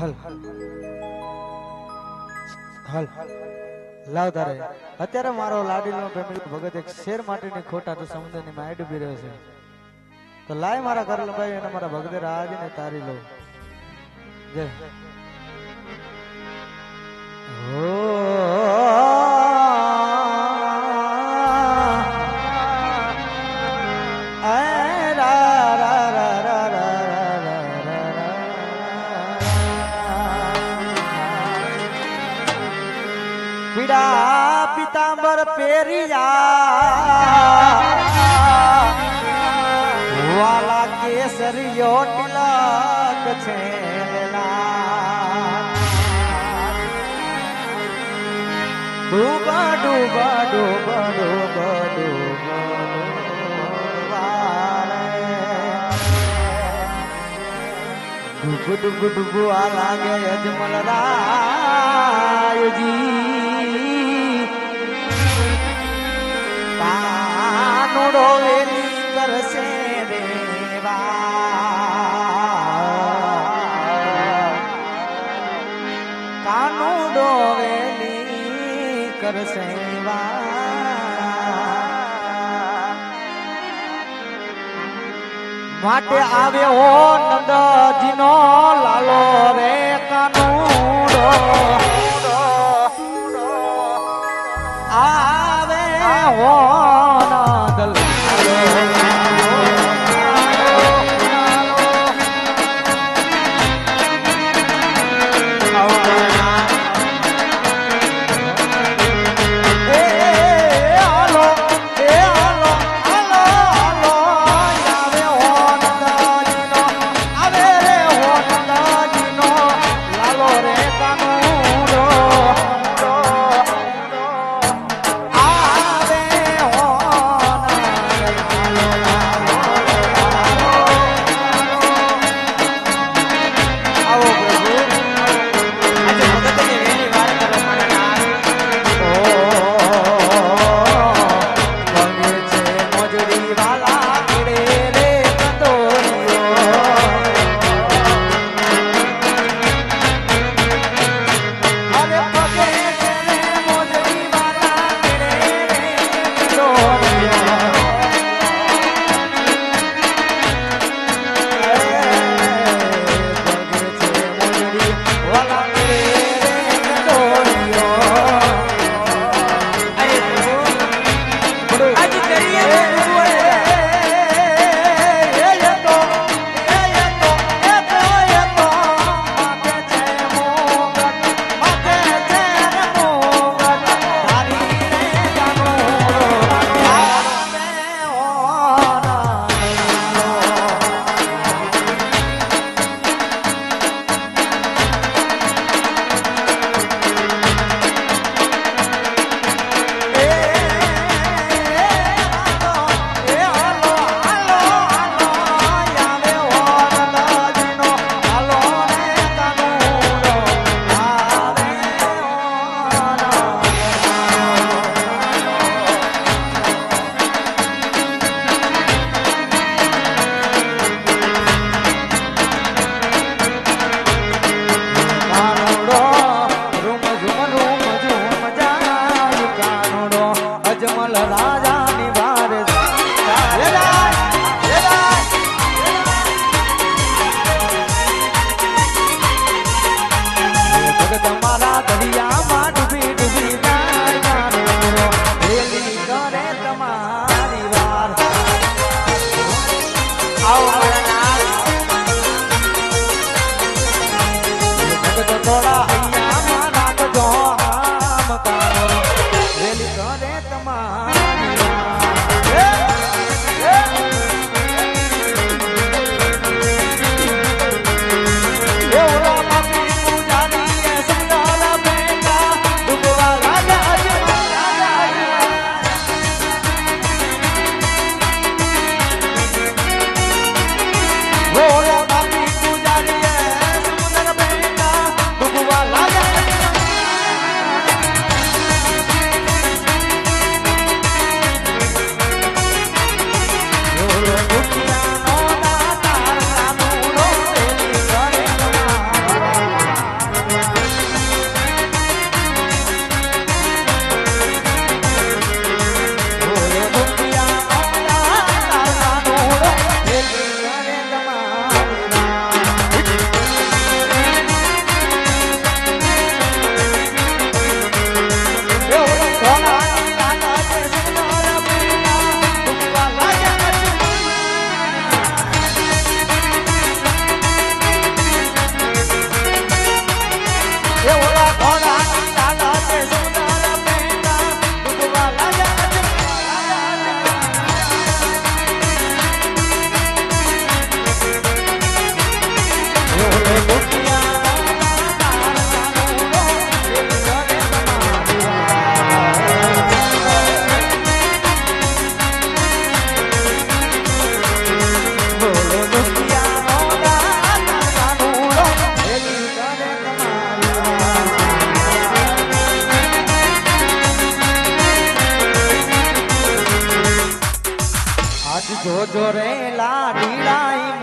હલ હલ લાવ તારે અત્યારે મારો લાડીલો ફેમિલી ભગત એક શેર માટેની ખોટા તો સમુદ્રની માં ડૂબી રહ્યો છે તો લાય મારા ઘર લંબાઈ અને મારા ભગતે રાજ ને તારી લો જય હો પીડા પિતાંબર પેરિયા વાલા કેસરિયો તિલક છે ડૂબા ડૂબા ડૂબા ડૂબા ડૂબ ડૂબ ડૂબ આ લાગે અજમલ રાયજી કાનુડો વેલી કરશે દેવા કાનુડો વેલી કરશે માટે આવ્યો નંદજીનો લાલો રે કાનુડો આવે હો નંદ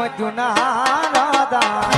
મધુના રાધા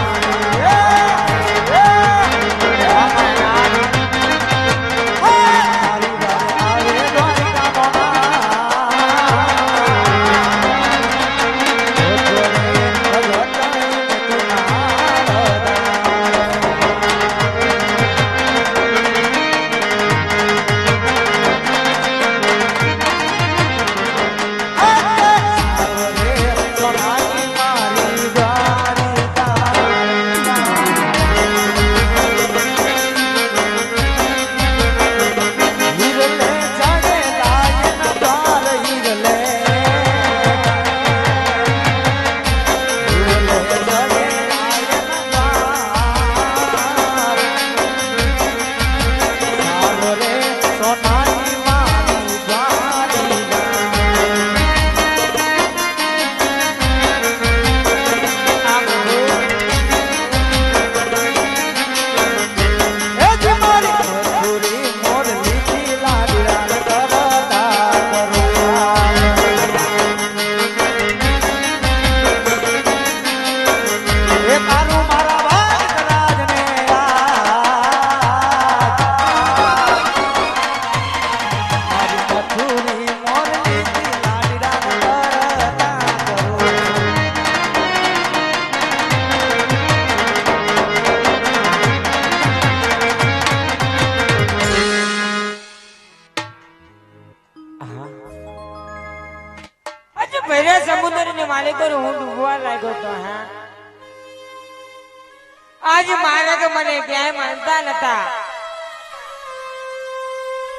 आज मारे तो मने क्या मानता नता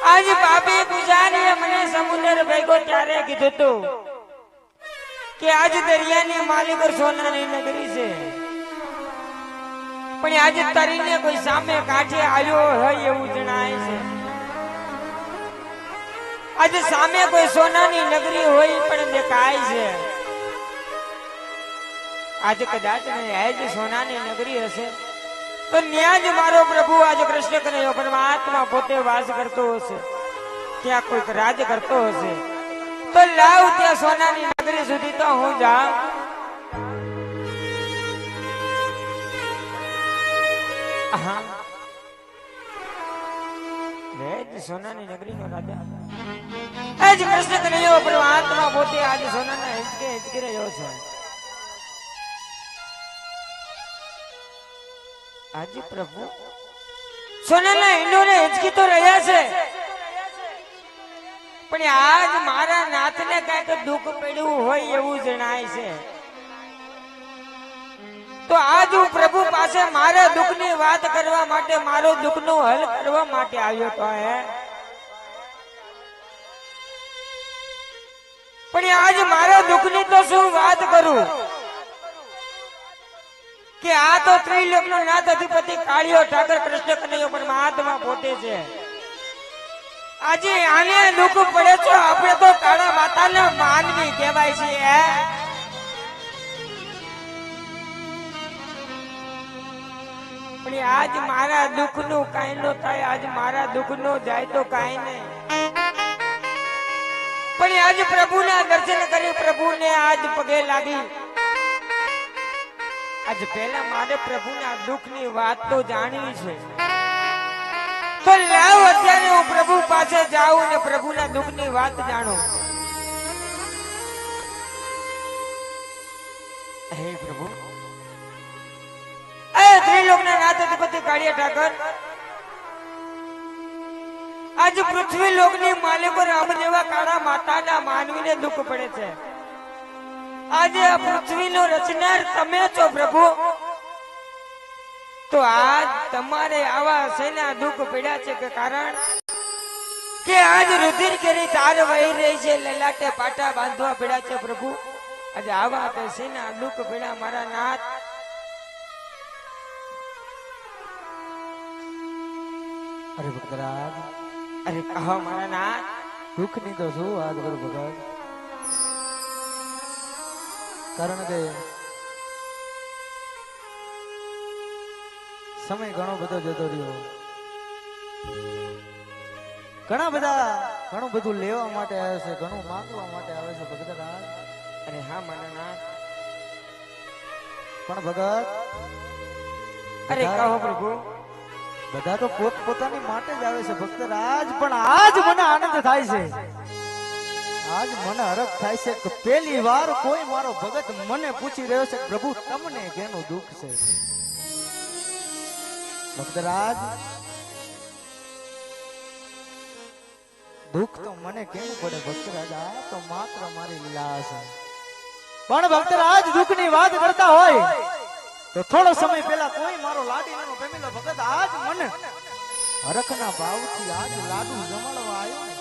आज बापी पुजारी मने समुद्र भेगो त्यारे कीधुं तो कि आज दरियानी मालिक और सोनानी नगरी से पण आज तरीने कोई सामे काठे आयो है एवं जणाय छे आज सामे कोई सोनानी नगरी होई पण देखाय छे आज कदाच आज सोनानी नगरी हसे तो न्याज मारो प्रभु आज कृष्ण कन्हैयो परमात्मा पोते वास करतो हसे क्या कोई राज करतो हसे तो लाव त्या सोनानी नगरी सुधी तो हूँ जाऊं हाँ सोनानी नगरी नो राजा आज कृष्ण कन्हैयो परमात्मा पोते आज सोनाना हिचके रह्यो छे आज प्रभु सोनाना इंडोरे हिचकी तो रह्या छे पण आज मारा नाथने कांईक दुख पड्યું હોય એવું જણાય છે તો આજ હું પ્રભુ પાસે મારા દુઃખની વાત કરવા માટે મારો દુઃખનો હલ કરવા માટે આવ્યો તો હે પણ આજ મારા દુઃખની તો શું વાત કરું કે આ તો ત્રિલોકનો નાથ અધિપતિ કાળિયો ઠાકર કૃષ્ણ કનૈયો પરમાત્મા પોતે છે આજે આને દુઃખ પડે છે આપણે તો કાળા માતાના માનવી કહેવાય છે પણ આજ મારા દુઃખનું કાંઈ નો થાય આજ મારા દુઃખનો જાય તો કાંઈ નહીં પણ આજ પ્રભુના દર્શન કરી પ્રભુને આજ પગે લાગી आज पहला मारे प्रभुना दुखनी बात तो जाणवी छे तो लाव अत्यारे हूँ प्रभु पासे जाऊं ने प्रभुना दुखनी बात जाणो हे प्रभु ए त्रिलोकना नाथ अधिपति काळिया ठाकर आज पृथ्वी लोकनी मालिको रामदेवा काळा माताना मानवीने दुख पड़े छे आज पृथ्वी नो रचनार तमे छो प्रभु तो आज तमारे आवा सेना दुख पीड़ा छे के कारण के आज रुधिर केरी तार वही रही छे ललाटे पाटा बांधवा पीड़ा छे प्रभु आज आवा के सेना दुख पीड़ा मारा नाथ अरे भक्तराज अरे कहो मारा नाथ दुख नहीं तो शू आज करो भगत कारण के समय घणो बधो जतो रह्यो घणा बधा घणું બધું લેવા માટે આવે છે ઘણું માંગવા માટે આવે છે ભગતરાજ अरे हाँ मारा नाथ પણ ભગત અરે કહો પ્રભુ. બધા તો પોત પોતાની માટે જ આવે છે ભક્તરાજ, પણ આજ મને આનંદ થાય છે, આજ મને હરખ થાય છે કે પહેલી વાર કોઈ મારો ભગત મને પૂછી રહ્યો છે પ્રભુ તમને કેનું દુઃખ છે. ભક્તરાજ દુઃખ તો મને કેવું પડે ભક્તરાજ, આ તો માત્ર મારી લીલા છે. પણ ભક્તરાજ દુઃખની વાત કરતા હોય તો થોડો સમય પહેલા કોઈ મારો લાડીનો પ્રેમીલો ભગત આજ મને હરખના ભાવથી આજ લાડુ જમાડવા આવ્યો ને,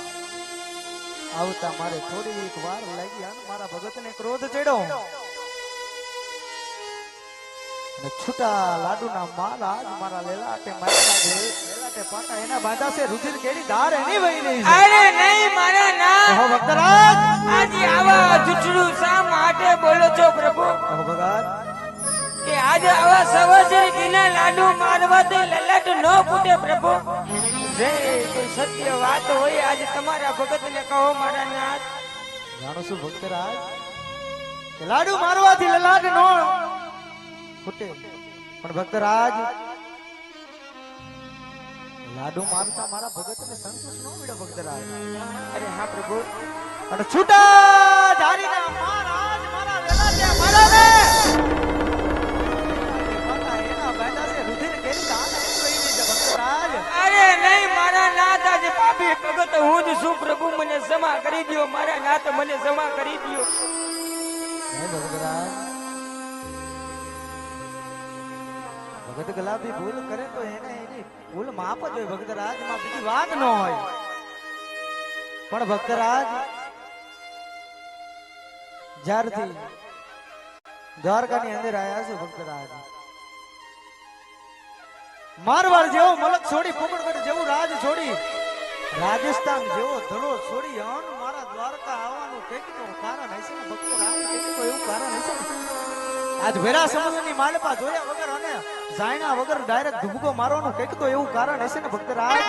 આવતા મારે થોડી એક વાર લાગી અને મારા ભગતને ક્રોધ ચડ્યો અને છૂટા લાડુના માલ આજ મારા લેલાટે માર્યા છે, લેલાટે પાટા એના બાંધા છે, રુધિર કેરી ધાર એની વહી રહી છે. અરે નહીં મારા ના. કહો ભક્તરાજ, આજે આવા જુઠડું શા માટે બોલો છો પ્રભુ? કહો ભગત, કે આજે આવા સવજર ઘીના લાડુ મારવાથી લલાટ ન ફૂટે પ્રભુ. જે કોઈ સત્ય વાત હોય આજે તમારા ભગતને કહો મારા નાથ. જાણો છું ભક્તરાજ કે લાડુ મારવાથી લલાટ નો ફૂટે, પણ ભક્તરાજ લાડુ મારતા મારા ભગતને સંતોષ ન મળ્યો ભક્તરાજ. અરે હા પ્રભુ. અને છૂટા ધારીના માર આજ મારા લલાટે મારાવે એના બાંધા છે, રુધિર કેરી ધાર એની વહી રહી છે ભક્તરાજ. અરે નહીં મારા નાથ, આજે પાપી ભગત હું જ છું પ્રભુ, મને ક્ષમા કરી દ્યો મારા નાથ, મને ક્ષમા કરી દ્યો. હે ભક્તરાજ, ભગત ગુલાબી ભૂલ કરે તો એને એની ભૂલ માફ જ હોય ભક્તરાજ, માં બીજી વાત ન હોય. પણ ભક્તરાજ જ્યારથી દ્વારકાની અંદર આવ્યા છે ભક્તરાજ, મારવાડ જેવો મલક છોડી, પોકણગઢ જેવું રાજ છોડી, રાજસ્થાન જેવો ધરો છોડી અન મારા દ્વારકા આવવાનું કંઈક તો કારણ હશે ને ભક્તરાજ, કંઈક તો એવું કારણ હશે ને. આજ ભેરા સમુદ્રની માલપા જોયા વગર અને જાણ્યા વગર ડાયરેક્ટ ધુબકો મારવાનું કંઈક તો એવું કારણ હશે ને ભક્તરાજ.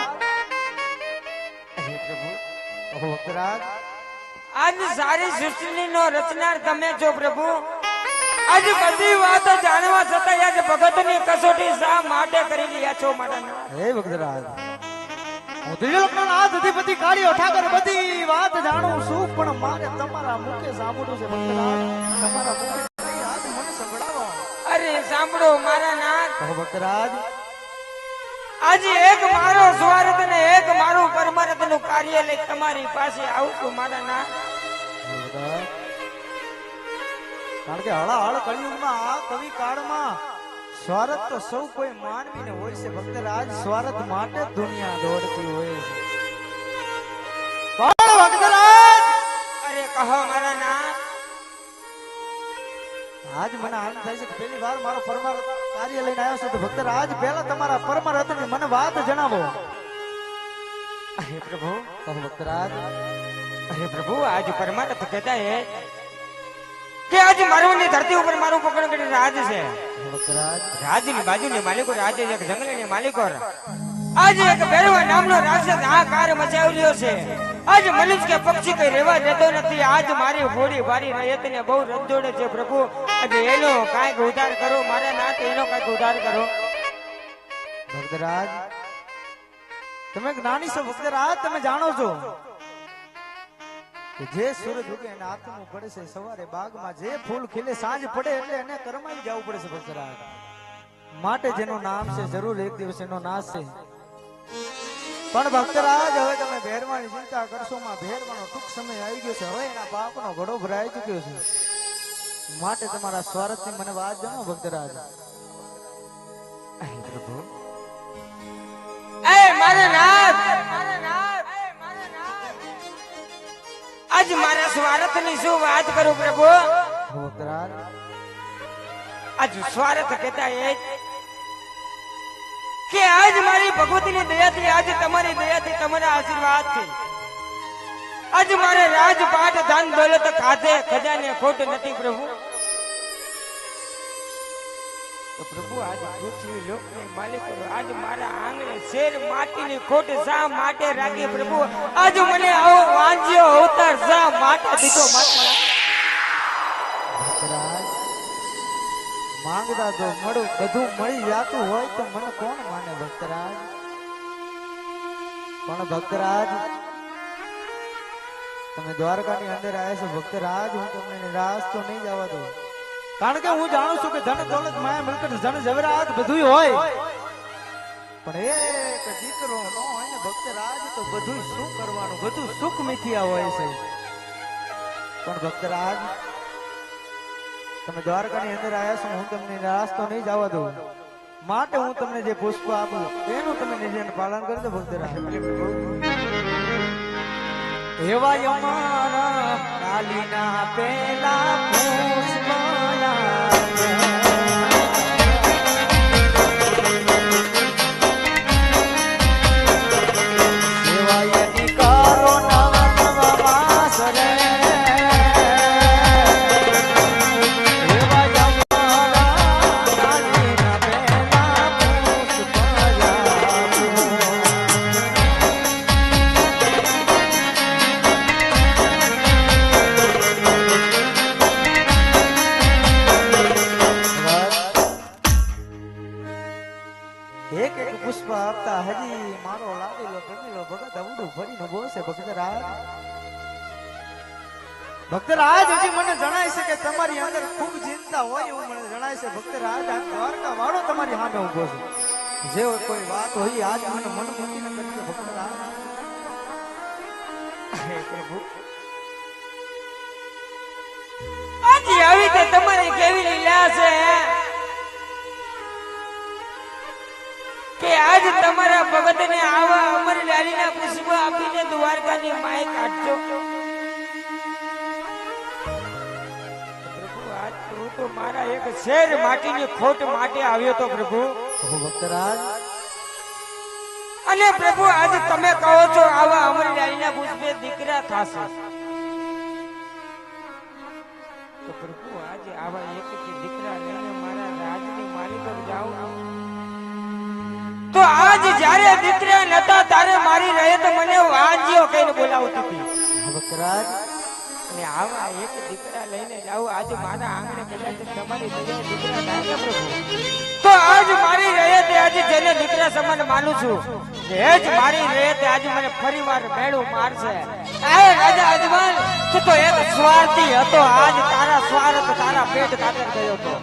હે પ્રભુ, ઓહો ભક્તરાજ, આજ સારી સૃષ્ટિની નો રચનાર તમે છો પ્રભુ. આજ બધી વાતો જાણવા છતાં આજ ભગતની કસોટી શા માટે કરી રહ્યા છો મારા નાથ? હે ભક્તરાજ, હું ત્રિલોકનો નાથ અધિપતિ કાળિયો ઠાકર બધી વાત જાણું છું, પણ મારે તમારા મુખે સાંભળવું છે ભક્તરાજ, તમારા મુખે નહીં, આજ મને સંભળાવો. અરે સાંભળો મારા નાથ. કહો ભક્તરાજ, આજે એક મારો સ્વાર્થ ને એક મારું પરમાર્થ નું કાર્ય લઈ તમારી પાસે આવું છું મારા નાથ. હે ભક્તરાજ, કારણ કે હળાહળ કળિયુગમાં આ કવિ કાળમાં સ્વાર્થ તો સૌ કોઈ માનવીને હોય છે ભક્તરાજ, સ્વાર્થ માટે દુનિયા દોડતી હોય છે. પણ ભક્તરાજ, અરે કહો મારા નાથ. આજ મને આનંદ થાય છે કે પહેલી વાર મારો પરમાર્થ કાર્ય લઈને આવ્યો છું, તો ભક્તરાજ પહેલા તમારા પરમાર્થની મને વાત જણાવો. અરે પ્રભુ, કહો ભક્તરાજ, અરે પ્રભુ, આજ પરમાર્થ કહેતા હે કે આજ મારવાની ધરતી ઉપર મારું પોકણગઢ રાજ છે. ભક્તરાજ, રાજની બાજુની માલિકો રાજ, એક જંગલની માલિકો. આજે એક ભેરવા નામનો રાક્ષસ આ કાર મચાવી રહ્યો છે. આજ મનુષ્ય કે પક્ષી કઈ રહેવા દેતો નથી. આજ મારી હોડી વારી રયતને બહુ રંજોડે છે પ્રભુ. આજે એનો કાંઈક ઉદ્ધાર કરો મારા નાથ, એનો કાંઈક ઉદ્ધાર કરો. ભક્તરાજ, તમે જ્ઞાની છો ભક્તરાજ, તમે જાણો છો કે જે સૂરજ ઉગે એના હાથમાં પડે છે, સવારે બાગમાં જે ફૂલ ખીલે સાંજ પડે એટલે એને કરમાઈ જવું પડે છે ભક્તરાજ. માટે જેનું નામ છે જરૂર એક દિવસ એનો નાશ છે. પણ ભક્તરાજ, હવે તમે ભેરવાની ચિંતા કરશો માં ભેરવાનો ટૂંક સમય આવી ગયો છે, હવે એના પાપનો ઘડો ભરાઈ ચુક્યો છે. માટે તમારા સ્વાર્થની મને વાત જાણો ભક્તરાજ. અરે પ્રભુ, એ મારા નાથ, મારા નાથ, આજ મારા સ્વાર્થની શું વાત કરું પ્રભુ? ભક્તરાજ, આજ સ્વાર્થ કહેતા એ કે આજ મારી ભગવતીની દયાથી, આજ તમારી દયાથી, તમારા આશીર્વાદથી આજ મારે રાજપાટ ધન દોલત ખાધે ખજાને ખોટ નથી પ્રભુ. તો પ્રભુ આજ પૃથ્વી લોકની માલિકો આજ મારા આંગણે શેર માટીની ખોટ શા માટે રાખી પ્રભુ? આજ મને આવો વાંજ્યો અવતાર શા માટે દીધો માતા? ભક્તરાજ, માંગતા તો મળું બધું મળી જાતું હોય તો મને કોણ માને ભક્તરાજ? પણ ભક્તરાજ તમે દ્વારકાની અંદર આવ્યા છો ભક્તરાજ, હું તમને નિરાશ તો નહીં જવા દઉં. કારણ કે હું જાણું છું કે ધન દોલત માયા મિલકત જન જવરાત બધું હોય, પણ એક દીકરો ન હોય ને ભક્તરાજ તો બધું શું કરવાનું, બધું સુખ મિથિયા હોય છે. પણ ભક્તરાજ તમે દ્વારકાની અંદર આવ્યા છો, હું તમને નિરાશ તો નહીં જવા દઉં. માટે હું તમને જે પુષ્પ આપું એનું તમે નિર્ણય પાલન કરજો ભક્તરાજ. એવા અમારા કાલીના પેલા પુષ્પના એક એક પુષ્પ આપતા હજી મારો લાડીલો ગમેલો ભગત અવડું ભરીને બોલશે ભક્તરાજ. ભક્તરાજ હજી મને જણાય છે કે તમારી અંદર ખૂબ ચિંતા હોય એવું મને જણાય છે ભક્તરાજ. આ દ્વારકા વાળો તમારી સામે ઉભો છે, જે કોઈ વાત હોય આજ મને મન મૂકીને કરજો ભક્તરાજ. હે પ્રભુ, આજે આવી તો તમારી કેવી લીલા છે કે આજ તમારા ભગતને આવા અમર લાલીના પુષ્પ આપીને દ્વારકાની માય કાઢજો. પ્રભુ, આજ તું તો મારા એક શેર માટીની ખોટ માટે આવ્યો તો પ્રભુ. ભક્તરાજ અને પ્રભુ આજ તમે કહો છો આવા અમર લાલીના પુષ્પે દીકરા થશે, તો પ્રભુ આજે આવા એક દીકરા લઈને મારા રાજની માલિક જાઉં તો આજ જ્યારે દીકરા નતા તારે મારી રહે તો મને વાજ્યો કહીને બોલાવતી હતી. ભક્તરાજ અને આવા એક દીકરા લઈને જાઉં આજે મારા આંગણે કદાચ તમારી દયા દીકરા થાય પ્રભુ, તો આજ મારી રહે તે આજે જેને દીકરા સમાન માનું છું એ જ મારી રહે તે આજે મને ફરીવાર મેળું મારશે. આ રાજા અજમલ તું તો એક સ્વાર્થી હતો, આજ તારા સ્વાર્થ તારા પેટ ખાતર ગયો હતો.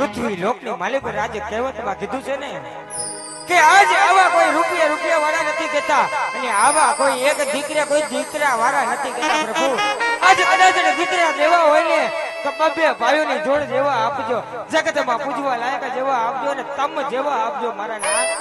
પૃથ્વી લોકની માલિક રાજે કહેવતમાં કીધું છે ને કે આજ આવા કોઈ રૂપિયા વાળા નથી કહેતા, અને આવા કોઈ એક દીકરા કોઈ દીકરા વાળા નથી કહેતા પ્રભુ. આજ કદાચ દીકરા દેવા હોય ને તો બબ્બે ભાઈઓની જોડ જેવા આપજો, જગતમાં પૂજવા લાયક જેવા આપજો, અને તમ જેવા આપજો મારા નાથ.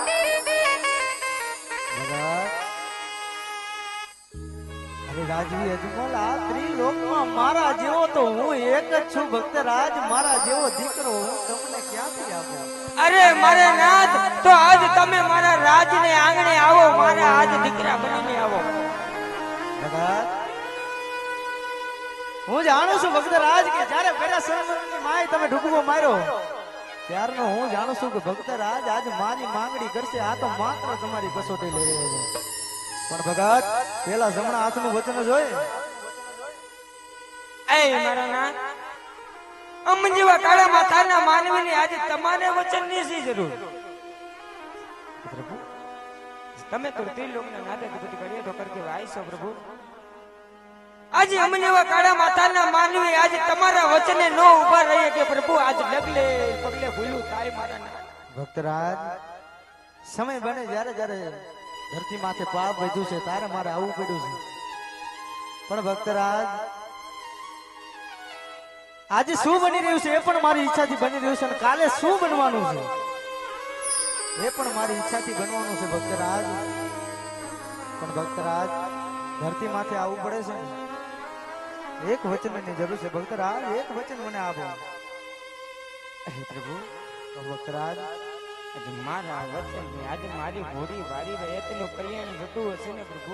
રાજવી અજમલ આ ત્રિલોકમાં મારા જેવો તો હું એક જ છું ભક્તરાજ. મારા જેવો દીકરો હું તમને ક્યાંથી આપું? અરે મારે નાથ, તો આજ તમે મારા રાજને આંગણે આવો, મારા આજ દીકરા બનીને આવો. હું જાણું છું ભક્તરાજ કે જ્યારે પેલા સર્વની માય તમે ઢુકવો માર્યો ત્યારનો હું જાણું છું કે ભક્તરાજ આજ મારી માંગણી કરશે. આ તો માત્ર તમારી કસોટી લઈ રહ્યા છે, પણ ભગત પેલા જમણા હાથનું વચન જોઈ. એ મારા નાથ, અમ જેવા કાળા માથાના માનવીની આજે તમારે વચનની શી જરૂર? પ્રભુ, તમે તો ત્રિલોકના નાથે બધી કરીએ તો કરકે આઈશો પ્રભુ. આજે અમ જેવા કાળા માથાના માનવી આજે તમારા વચને નો ઉભા રહીએ કે પ્રભુ આજ ડગલે પગલે ભૂલું થાય મારા નાથ. ભક્તરાજ સમય બને જ્યારે જ્યારે ધરતી માથે પાપ વધ્યું છે તારે મારે આવવું પડ્યું છે, પણ ભક્તરાજ આજે શું બની રહ્યું છે એ પણ મારી ઈચ્છાથી બની રહ્યું છે, અને કાલે શું બનવાનું છે એ પણ મારી ઈચ્છાથી બનવાનું છે ભક્તરાજ. પણ ભક્તરાજ ધરતી માથે આવવું પડે છે, એક વચનની જરૂર છે ભક્તરાજ. એક વચન મને આપો. પ્રભુ, ભક્તરાજ આજે મારા વચન આજે મારી ઘોડી વારી રહે તેનું કલ્યાણ થતું હશે ને પ્રભુ,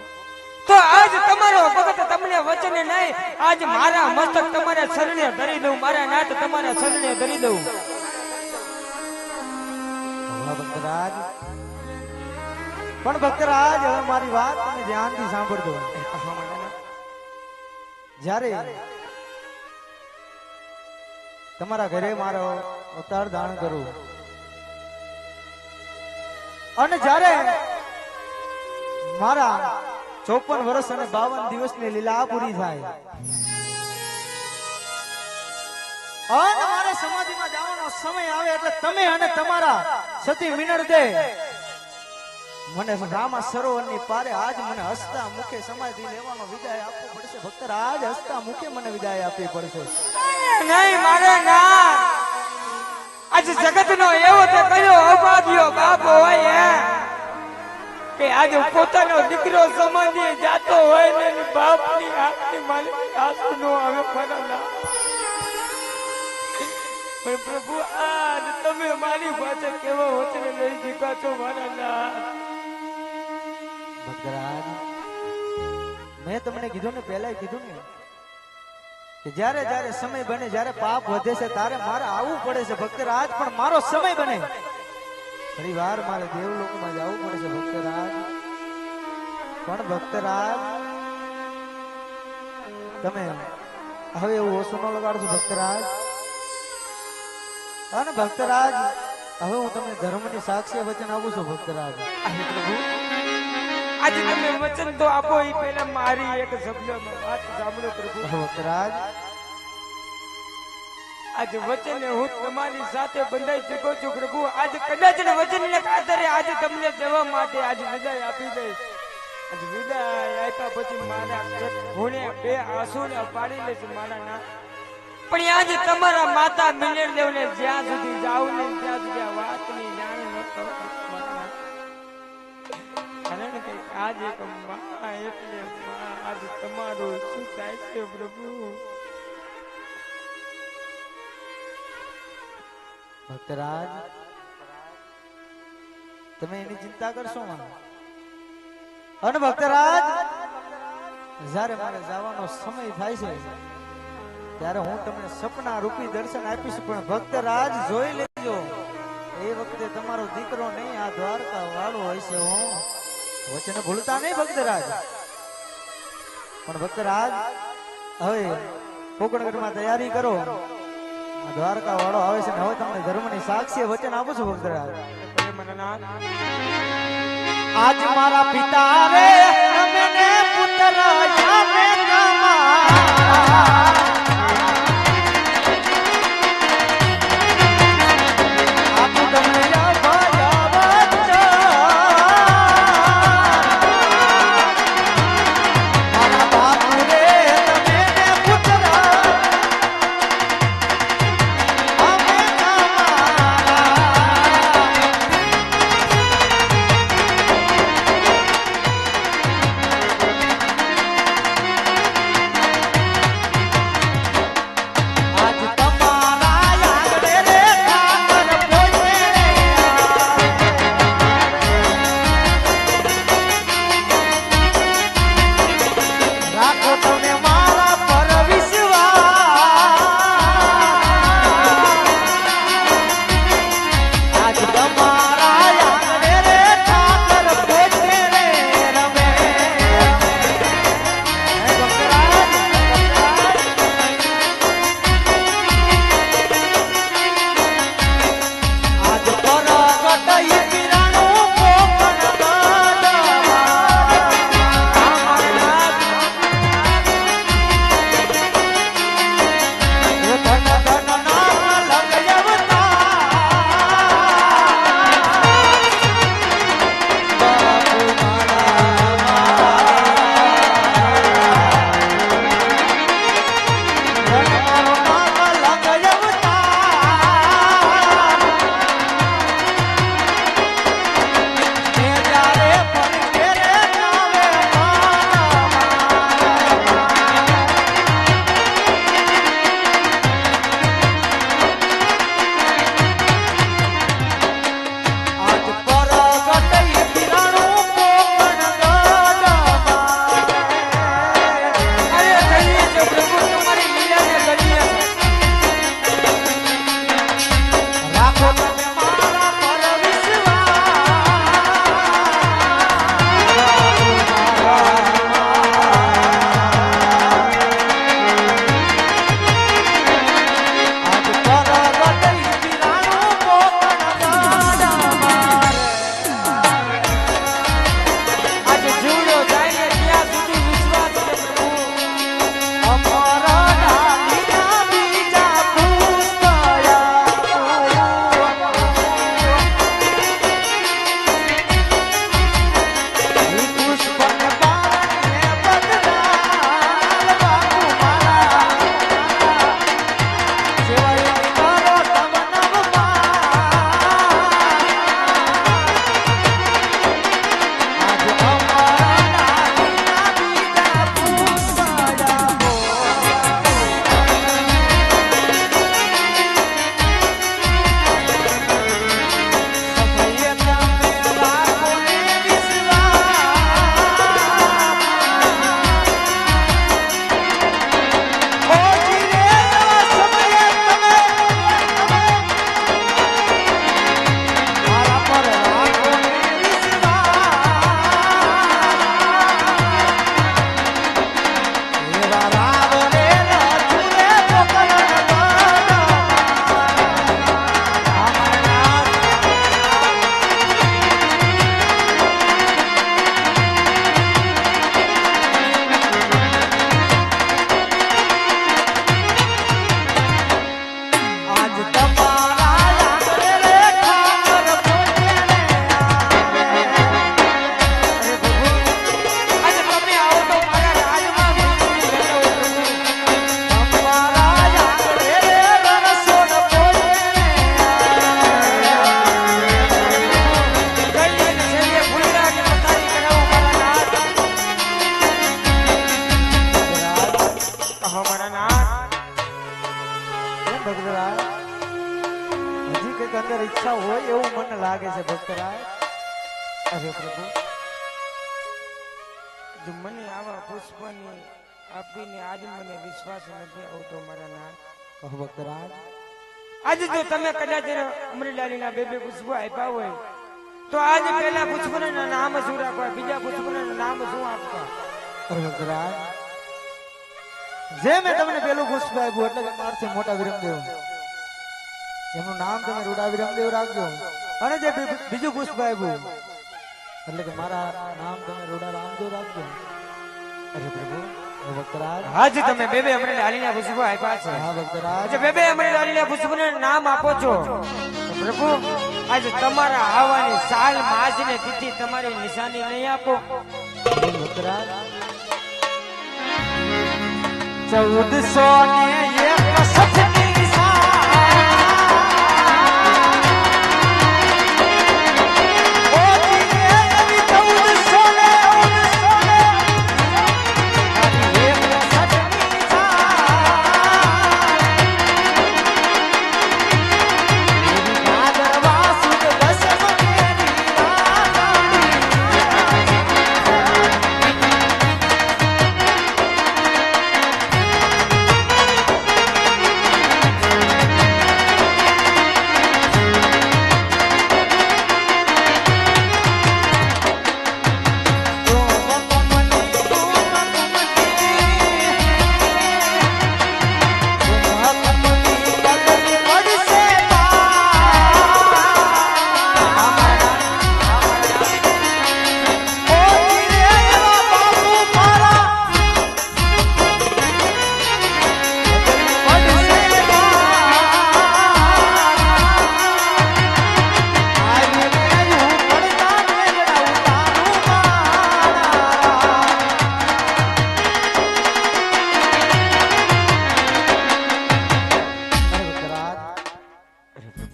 તો આજ તમારો ભગત તમને વચને નહીં આજ મારા મસ્તક તમારા શરણે ધરી દઉં, મારા નાથ તમારા શરણે ધરી દઉં. ભક્તરાજ પણ ભક્તરાજ હવે મારી વાત તમે ધ્યાનથી સાંભળજો. જ્યારે તમારા ઘરે મારો અવતાર ધારણ કરું અને જ્યારે મારા 54 વર્ષ અને 52 દિવસની લીલા પૂરી થાય અને મારે સમાધિમાં જવાનો સમય આવે એટલે તમે અને તમારા સતી મિનળ દે મને રામા સરોવરની પારે આજ મને હસતા મુખે સમાધિ લેવાનો વિદાય આપવો પડશે ભક્તર આજ હસતા મુખે મને વિદાય આપવી પડશે નહીં મારે ના આજ જગતનો એવો તે કયો અભાગ્યો બાપ હોય કે આજે પોતાનો દીકરો સમાધિએ જાતો હોય ને એની બાપની આંખની માલિક આંસુ નો આવે ફરલા પણ પ્રભુ આજ તમે મારી પાસે કેવો વચન લઈ દીધા છો મારા નાથ ભક્તરાજ મેં તમને કીધું ને પહેલા કીધું ને કે જ્યારે જ્યારે સમય બને જ્યારે પાપ વધે છે ત્યારે મારે આવવું પડે છે ભક્તરાજ પણ મારો સમય બને ઘણી વાર મારે દેવલોકમાં જવું પડે છે ભક્તરાજ પણ ભક્તરાજ તમે હવે એવું ઓછું ન લગાડશો ભક્તરાજ અને ભક્તરાજ હવે હું તમને ધર્મની સાક્ષી વચન આપું છું ભક્તરાજ પ્રભુ આજે તમે વચન તો આપો એ પહેલા મારી એક શબ્દમાં વાત સાંભળો પ્રભુ ભક્તરાજ આજે વચને હું તમારી સાથે બંધાઈ ચૂક્યો છું પ્રભુ આજે કદાચ વચનને ખાતરે આજે તમને જવા માટે આજે વિદાય આપી દઈશ આજે વિદાય આપ્યા પછી મારા હોણે બે આંસુને પાડી લેશ મારા ના પણ આજે તમારા માતા મિલનદેવને જ્યાં સુધી જાવ ને ત્યાં સુધી આ વાતની જાણ ન કરો કારણ કે આજ એક માં એટલે આજે તમારું શું થાય છે પ્રભુ ભક્તરાજ તમે એની ચિંતા કરશો માં અને ભક્તરાજ જ્યારે મારે જવાનો સમય થાય છે ત્યારે હું તમને સપના રૂપી દર્શન આપીશ પણ ભક્તરાજ જોઈ લેજો એ વખતે તમારો દીકરો નહીં આ દ્વારકા વાળો હોય છે હું વચન ભૂલતા નહીં ભક્તરાજ પણ ભક્તરાજ હવે કોકણગઢમાં તૈયારી કરો દ્વારકા વાળો આવે છે ને હવે તમને ધર્મની સાક્ષી વચન આપું છું ભક્તરાજ આજ મારા પિતા રે તમને પુત્ર જાને તમારા ભક્તરાજ હજી કઈક અંદર ઈચ્છા હોય એવું મને લાગે છે ભક્તરાજ. અરે પ્રભુ જો મને આવા પુષ્પની આપીને આજ મને વિશ્વાસ નથી આવતો મારા નાથ. કહો ભક્તરાજ. આજે જો તમે કદાચ અમરેલાલીના બે બે પુષ્પો આપ્યા હોય તો આજે પહેલા પુષ્પના નામ શું રાખવા, બીજા પુષ્પના નામ શું આપવા? અરે ભક્તરાજ જે મેં તમને પેલું પુષ્પ આપ્યું એટલે કે મારથી મોટા વિરમદેવ એમનું નામ તમે રૂડા વિરમદેવ રાખજો. અને જે બીજું પુષ્પ આપ્યું એટલે કે મારા નામ તમે રૂડા રામદેવ રાખજો. અરે પ્રભુ ભક્તરાજ આજે તમે બે બે અમરેલાલીના પુષ્પો આપ્યા છે. હા ભક્તરાજ આજે બે બે અમરેલાલીના પુષ્પના નામ આપો છો તો પ્રભુ આજે તમારા આવવાની સાલ માસ ને તિથિ તમારી નિશાની નહીં આપો? ભક્તરાજ 1400 ને